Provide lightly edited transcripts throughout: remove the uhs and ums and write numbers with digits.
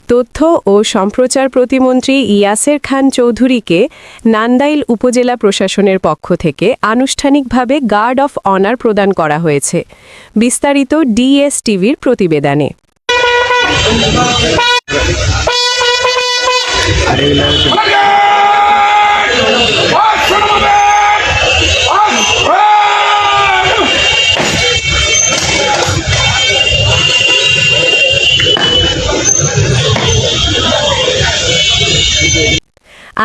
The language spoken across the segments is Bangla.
তথ্য ও সম্প্রচার প্রতিমন্ত্রী ইয়াসের খান চৌধুরীকে নান্দাইল উপজেলা প্রশাসনের পক্ষ থেকে আনুষ্ঠানিকভাবে গার্ড অফ অনার প্রদান করা হয়েছে। বিস্তারিত ডিএসটিভির প্রতিবেদনে।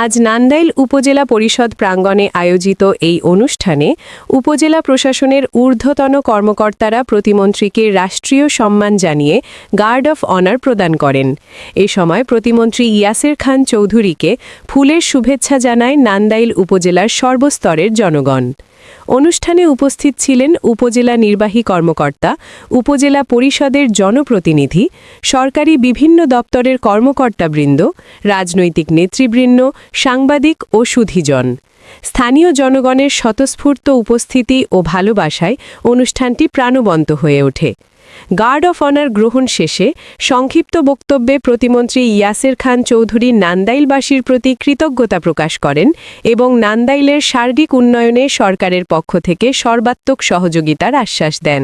আজ নান্দাইল উপজেলা পরিষদ প্রাঙ্গণে আয়োজিত এই অনুষ্ঠানে উপজেলা প্রশাসনের ঊর্ধ্বতন কর্মকর্তারা প্রতিমন্ত্রীকে রাষ্ট্রীয় সম্মান জানিয়ে গার্ড অফ অনার প্রদান করেন। এ সময় প্রতিমন্ত্রী ইয়াসের খান চৌধুরীকে ফুলের শুভেচ্ছা জানায় নান্দাইল উপজেলার সর্বস্তরের জনগণ। অনুষ্ঠানে উপস্থিত ছিলেন উপজেলা নির্বাহী কর্মকর্তা, উপজেলা পরিষদের জনপ্রতিনিধি, সরকারি বিভিন্ন দপ্তরের কর্মকর্তাবৃন্দ, রাজনৈতিক নেতৃবৃন্দ, সাংবাদিক ও সুধীজন। স্থানীয় জনগণের স্বতঃস্ফূর্ত উপস্থিতি ও ভালোবাসায় অনুষ্ঠানটি প্রাণবন্ত হয়ে ওঠে। গার্ড অফ অনার গ্রহণ শেষে সংক্ষিপ্ত বক্তব্যে প্রতিমন্ত্রী ইয়াসের খান চৌধুরী নান্দাইলবাসীর প্রতি কৃতজ্ঞতা প্রকাশ করেন এবং নান্দাইলের সার্বিক উন্নয়নে সরকারের পক্ষ থেকে সর্বাত্মক সহযোগিতার আশ্বাস দেন।